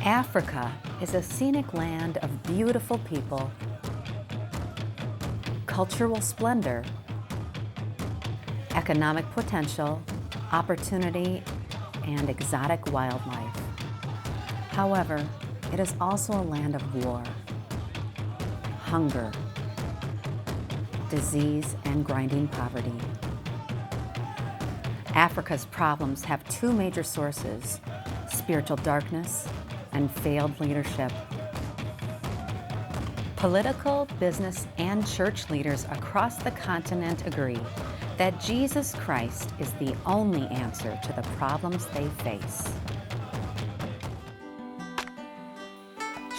Africa is a scenic land of beautiful people, cultural splendor, economic potential, opportunity, and exotic wildlife. However, it is also a land of war, hunger, disease, and grinding poverty. Africa's problems have two major sources: spiritual darkness and failed leadership. Political, business, and church leaders across the continent agree that Jesus Christ is the only answer to the problems they face.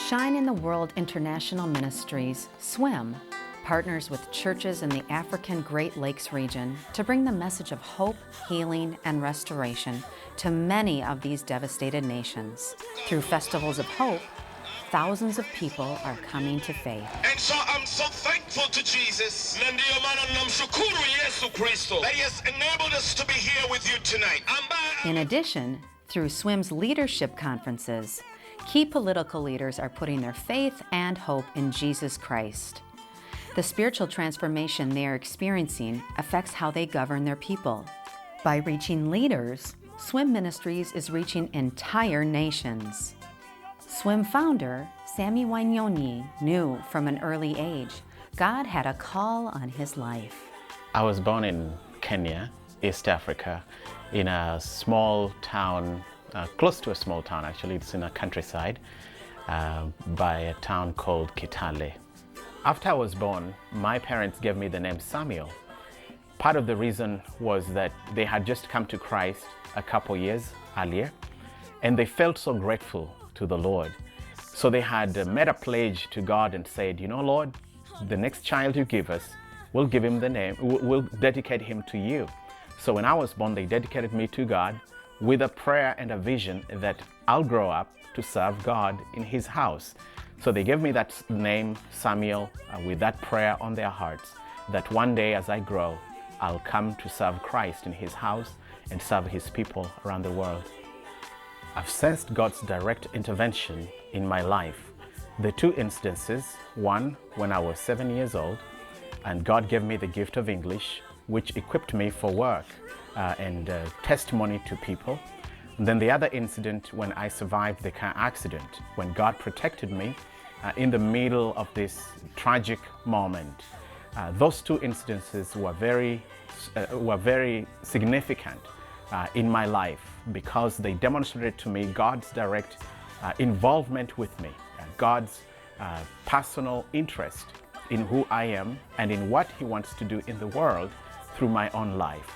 Shine in the World International Ministries, SWIM, partners with churches in the African Great Lakes region to bring the message of hope, healing, and restoration to many of these devastated nations. Through festivals of hope, thousands of people are coming to faith. And so I'm so thankful to Jesus that He has enabled us to be here with you tonight. In addition, through SWIM's leadership conferences, key political leaders are putting their faith and hope in Jesus Christ. The spiritual transformation they are experiencing affects how they govern their people. By reaching leaders, SWIM Ministries is reaching entire nations. SWIM founder, Sammy Wanyonyi, knew from an early age God had a call on his life. I was born in Kenya, East Africa, in a small town, close to a small town actually. It's in a countryside by a town called Kitale. After I was born, my parents gave me the name Samuel. Part of the reason was that they had just come to Christ a couple years earlier, and they felt so grateful to the Lord. So they had made a pledge to God and said, you know, Lord, the next child you give us, we'll give him the name, we'll dedicate him to you. So when I was born, they dedicated me to God with a prayer and a vision that I'll grow up to serve God in His house. So they gave me that name, Samuel, with that prayer on their hearts, that one day as I grow, I'll come to serve Christ in His house and serve His people around the world. I've sensed God's direct intervention in my life. The two instances, one when I was 7 years old, and God gave me the gift of English, which equipped me for work and testimony to people. And then the other incident when I survived the car accident, when God protected me in the middle of this tragic moment. Those two incidences were very significant in my life because they demonstrated to me God's direct involvement with me, God's personal interest in who I am and in what He wants to do in the world through my own life.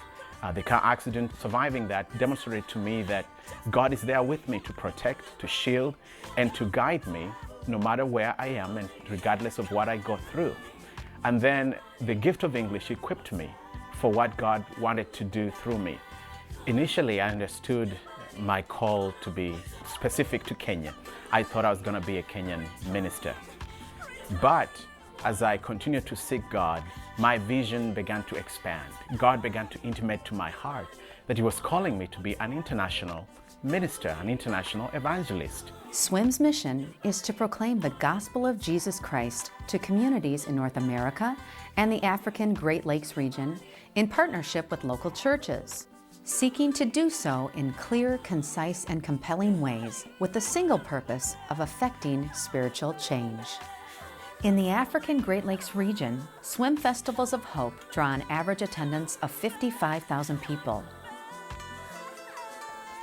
The car accident, surviving that, demonstrated to me that God is there with me to protect, to shield, and to guide me no matter where I am and regardless of what I go through. And then the gift of English equipped me for what God wanted to do through me. Initially, I understood my call to be specific to Kenya. I thought I was going to be a Kenyan minister. But as I continued to seek God, my vision began to expand. God began to intimate to my heart that He was calling me to be an international minister, an international evangelist. SWIM's mission is to proclaim the gospel of Jesus Christ to communities in North America and the African Great Lakes region in partnership with local churches, seeking to do so in clear, concise, and compelling ways with the single purpose of effecting spiritual change. In the African Great Lakes region, SWIM Festivals of Hope draw an average attendance of 55,000 people.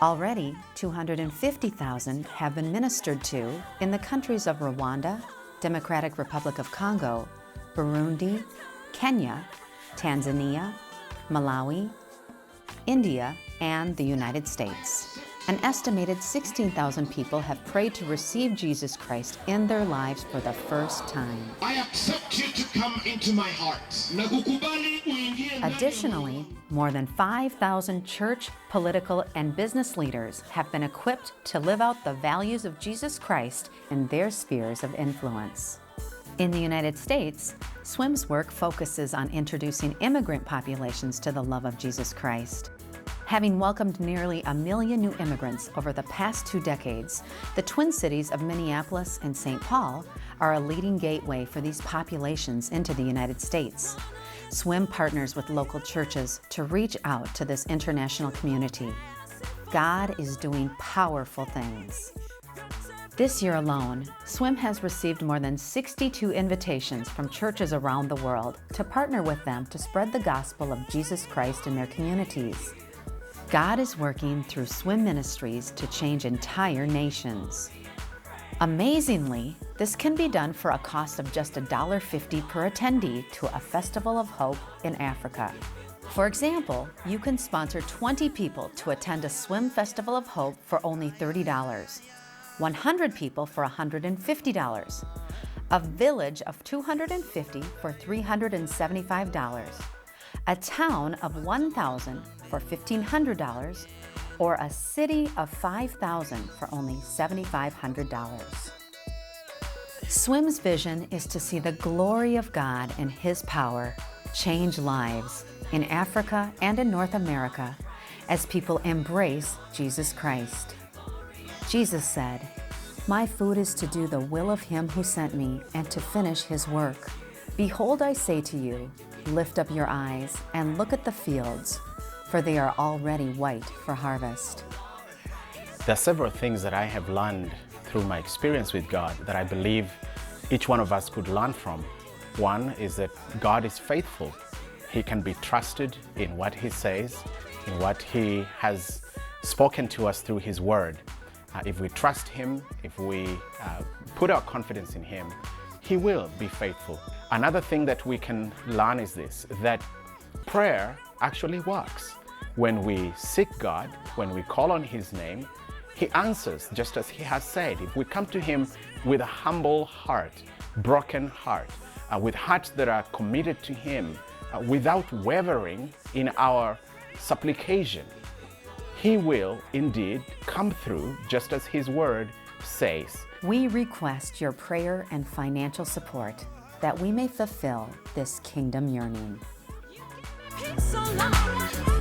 Already, 250,000 have been ministered to in the countries of Rwanda, Democratic Republic of Congo, Burundi, Kenya, Tanzania, Malawi, India, and the United States. An estimated 16,000 people have prayed to receive Jesus Christ in their lives for the first time. I accept you to come into my heart. Additionally, more than 5,000 church, political, and business leaders have been equipped to live out the values of Jesus Christ in their spheres of influence. In the United States, SWIM's work focuses on introducing immigrant populations to the love of Jesus Christ. Having welcomed nearly 1 million new immigrants over the past 2 decades, the Twin Cities of Minneapolis and St. Paul are a leading gateway for these populations into the United States. SWIM partners with local churches to reach out to this international community. God is doing powerful things. This year alone, SWIM has received more than 62 invitations from churches around the world to partner with them to spread the gospel of Jesus Christ in their communities. God is working through SWIM ministries to change entire nations. Amazingly, this can be done for a cost of just $1.50 per attendee to a Festival of Hope in Africa. For example, you can sponsor 20 people to attend a SWIM Festival of Hope for only $30, 100 people for $150, a village of 250 for $375, a town of 1,000 for $1,500, or a city of 5,000 for only $7,500. SWIM's vision is to see the glory of God and His power change lives in Africa and in North America as people embrace Jesus Christ. Jesus said, "My food is to do the will of Him who sent me and to finish His work. Behold, I say to you, lift up your eyes and look at the fields, for they are already white for harvest." There are several things that I have learned through my experience with God that I believe each one of us could learn from. One is that God is faithful. He can be trusted in what He says, in what He has spoken to us through His Word. If we trust Him, if we put our confidence in Him, He will be faithful. Another thing that we can learn is this, that prayer actually works. When we seek God, when we call on His name, He answers just as He has said. If we come to Him with a humble heart, broken heart, with hearts that are committed to Him, without wavering in our supplication, He will indeed come through just as His Word says. We request your prayer and financial support that we may fulfill this kingdom yearning. So long.